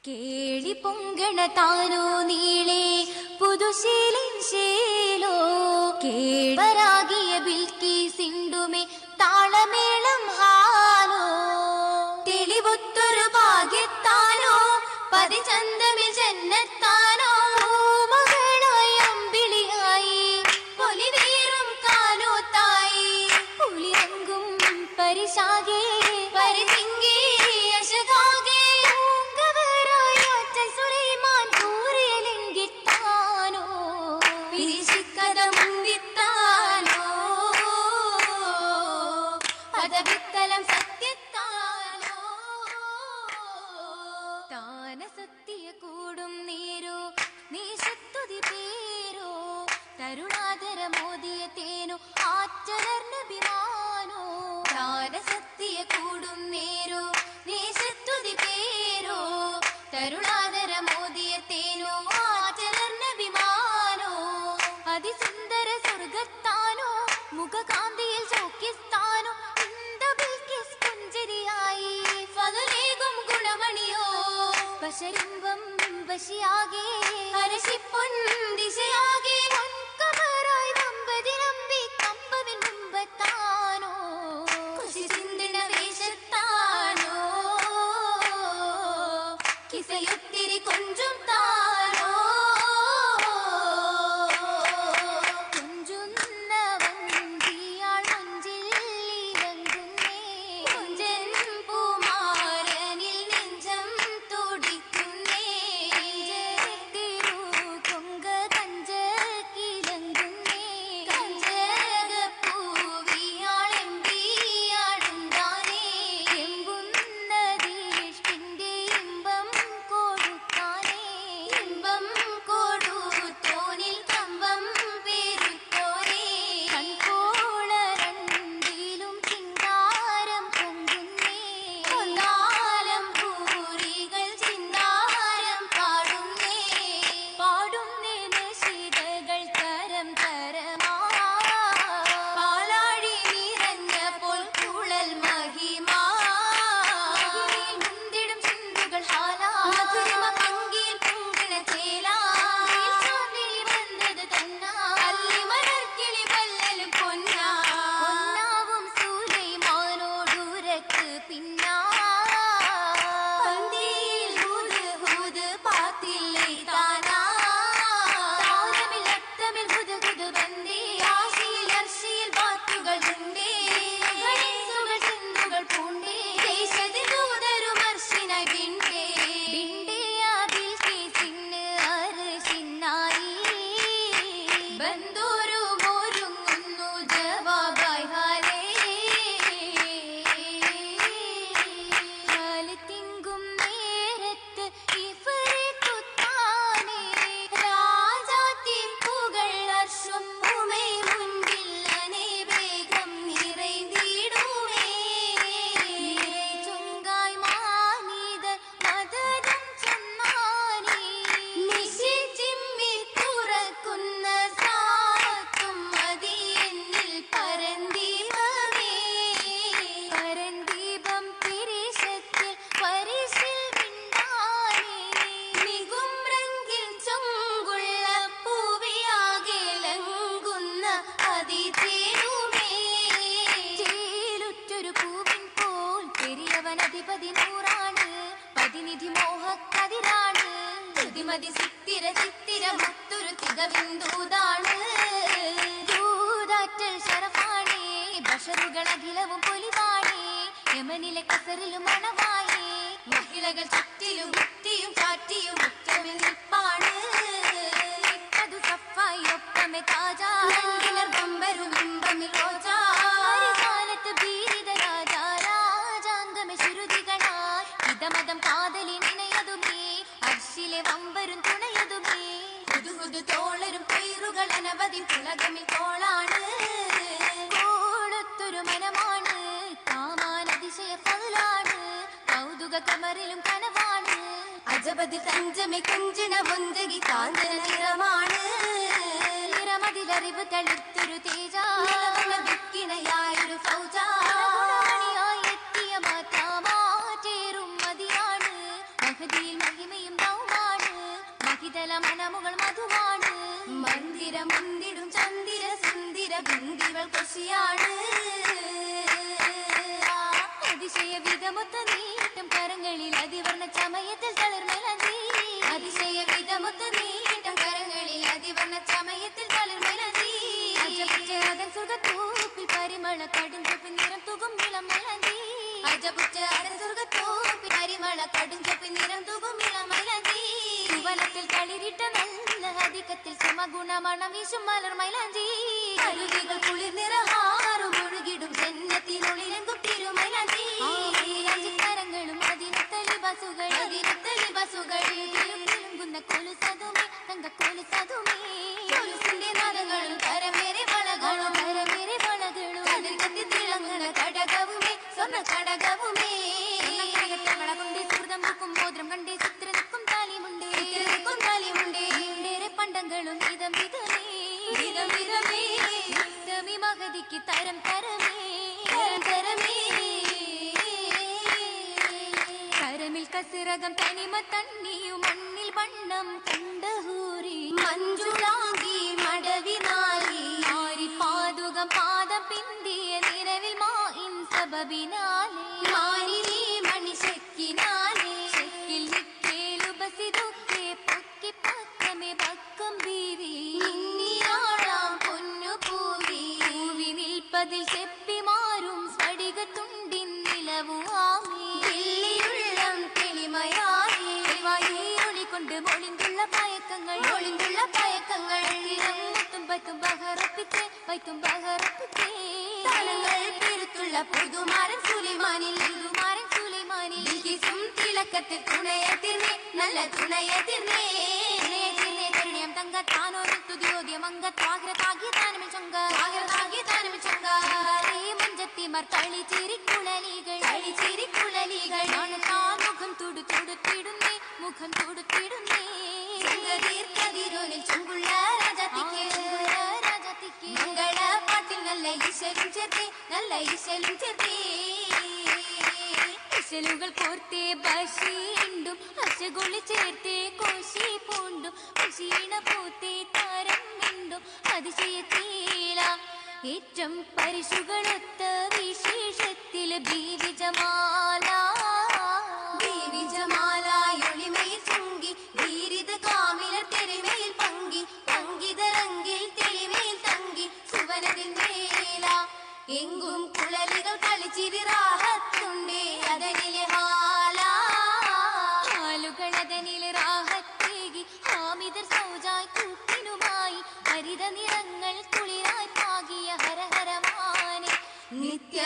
കേളി പൊങ്കണ താനോ നീളേ പുതുശീലിൻ ശീലോ കേളരാകിയ ബിൽക്കീസിണ്ടുമേ താളമേളം ഹാലോ തെളിവൊത്തൊരു ഭാഗ്യത്താനോ പതിചന്തമിൽ ജന്നത്താനോ മകളായി അമ്പിളിയായി പൊലിവീറും കാനോത്തായി പുലിരങ്കും പരിശാകെ പരിതിങ്കി യശകാകെ സത്യ കൂടും നീരോ നീശത്തുതി പേരോ തരുണാതര മോദിയ തേനോ ആറ്റലർന്നഭിമാനോ താന സത്യ കൂടും നേരോ നീശത്തുതി പേരോ തരുണാതര മോദിയ തേനോ ആറ്റലർന്നഭിമാനോ അതിസുന്ദര സ്വർഗത്താനോ മുഖകാന്തിയിൽ സൗഖ്യസ്ഥാനോ ഇന്ദബിൽക്കിസ് പുഞ്ചരിയായി ഫലലേകും ഗുണമണിയോ പശരിമ്പം വശിയാകെ അരശിപ്പൊൻ ദിശയാകെ പൊൻകമറായി വമ്പതിരമ്പി കമ്പവിൻ മുമ്പത്താനോ കുശിചിന്തന വേഷത്താനോ കിസയൊത്തിരി കൊഞ്ചും താനോ പ്രതിനിധി മോഹക്കതിരാണ് ശ്രുതിമതി ചിത്തിര ചിത്തിര മുത്തൊരു തികവിന്ദൂതാണ് ദൂതാറ്റൽ ശരഫാണേ ബഷറുകൾ അഖിലവും പൊലിവാണേ യമനിലെ കസറിലും മണവായേ മഹിളകൾ ചുറ്റിലും കുത്തിയും ചാറ്റിയും മുറ്റമിൽ നിൽപ്പാണ് അത് സഫായി ഒപ്പമെ താജാ ബമ്പരും ഇമ്പമിൽ റോജാ കാലത്ത് ഭീരിത രാജാ രാജാംഗമെ ശ്രുതികളാൽ ഇതമതം കാതലി നിനയതുമേ അർശിലെ വമ്പരും തുണയതുമേ ഹുദുഹുദു തോളരും പേരുകൾ അനവധി പുളകമിൽ തോളാണ് കോളത്തൊരു മനമാണ് കാമാൻ അതിശയ ഫലാണ് കൗതുക കമറിലും കനവാണ് അജബതി തഞ്ചമെ കുഞ്ചന മുന്തകി കാന്തന നിറമാണ് നിറമതിലറിവ് തളിർത്തൊരു തേജ ദുഃഖിണയായൊരു ഫൗജ എത്തിയ മാറ്റാമാറ്റേറും മതിയാണ് മഹദിയിൽ മഹിമ കണ്ണുകൾ കൊശിയാണ് അതിശയ വിധമൊത്ത നീട്ടം കരങ്ങളിൽ അതിവർണ്ണ ചമയത്തിൽ തളിർമേലാഞ്ചി അതിശയ വിധമൊത്ത നീട്ടം കരങ്ങളിൽ അതിവർണ്ണ ചമയത്തിൽ തളിർമേലാഞ്ചി അതൻ സുഖത്തൂപ്പിൽ പരിമള കടുഞ്ചൊപ്പിൽ നിറം തുകും ഇളം മൈലാഞ്ചി അജപുച്ച അതൻ സുഖത്തൂപ്പിൽ പരിമള കടുഞ്ചൊപ്പിൽ നിറം തുകും ഇളം മൈലാഞ്ചി വനത്തിൽ കളിരിട്ട നല്ല അധികത്തിൽ സമഗുണമണം വീശും മലർ മൈലാഞ്ചി അരുവികൾ കുളിർ നിറഹാറും ഒഴുകിടും ജന്നത്തിനുള്ളിലെങ്കും തിരുമൈലാഞ്ചി കരങ്ങളും അതിനത്തലി ബസുകൾ കിളുങ്ങുന്ന കൊലുസതുമേ തങ്ക കൊലുസതുമേ കൊലുസിന്റെ നാദങ്ങളും കരമേറെ വളകളും അതിൽ കത്തി തിളങ്ങുന്ന കടകവുമേ സ്വർണ്ണ കടകവുമേ കൊണ്ട് സുഹൃതം പൂക്കും മോതിരം കണ്ടേ ചിത്ര നിൽക്കും താലിമുണ്ടേ പണ്ടങ്ങളും വിധമേ മഹതിക്ക് തരം തരമേ കരമിൽ കസിറകം തനിമ തണ്ണിയും മണ്ണിൽ വണ്ണം കണ്ടഹൂരി മഞ്ജുളാങ്കി മടവിനാലി ആരി പാതുകം പാദം പിന്തിയ നിലവിൽ മായിൻ സബബിനാലേ മാനിനി മണിശക്കിനാലേ ശക്കിൽ നിക്കേലുപസിതുക്കെ പൊക്കി പക്കമേ പക്കം ബീവി നിന്നിയാളാം പൊന്നു പൂവി പൂവി നിൽപ്പതിൽ ചെപ്പിമാറും സ്ഫടികത്തുണ്ടിൻ നിലവുവാമി വെള്ളിയുള്ളം തെളിമയായി ഒളികൊണ്ട് മൊളിന്തുള്ള പയക്കങ്ങൾ മുത്തും ബഹറപ്പിച്ചേ താളങ്ങൾ പെരുത്തുള്ള പുതുമാരൻ സുലൈമാനിൽ തിളക്കത്തിൽ തുണയത്തിർന്നേ നല്ല തുണയത്തിർന്നേ തങ്ക താനോരം തുതിയോദ്യം അങ്ക ത്വാഗ്രതാകി താനമിൽ ചങ്ക മഞ്ചത്തിമാർ കളിച്ചിരിക്കുഴലികൾ മുഖം തുടുത്തിടുന്നേ കതിരോനിൽ ചുങ്കുള്ള രാജാത്തിക്ക് മംഗള പാട്ടിൽ നല്ല ഈശലും ചേർത്തേ ഇശലുകൾ കോർത്തേ ബഷീണ്ടും അശകുളി ചേർത്തേ കോശി പൂണ്ടും ക്ഷീണ പൂത്തേ താരം മിണ്ടും അതിശയത്തീല ഏറ്റം പരിശുകളൊത്ത വിശേഷത്തിൽ ബീവിജമാല ഒളിമയിൽ ചുങ്കി വീരിത കാമിലർ തെളിമയിൽ പങ്കിതരങ്കിൽ തെളിമയിൽ തങ്കി സുവനതിൽ മേല എങ്കും കുഴലികൾ കളിച്ചിരി റാഹത്തുണ്ടേ അതനിലെ ഹാലുകൾ അതനിലെ റാഹത്തേകി ഹാമിദർ സൗജായ് കൂട്ടിനുമായി ഹരിത നിറങ്ങൾ കുളിരായി പാകിയ ഹരഹരമാനെ നിത്യ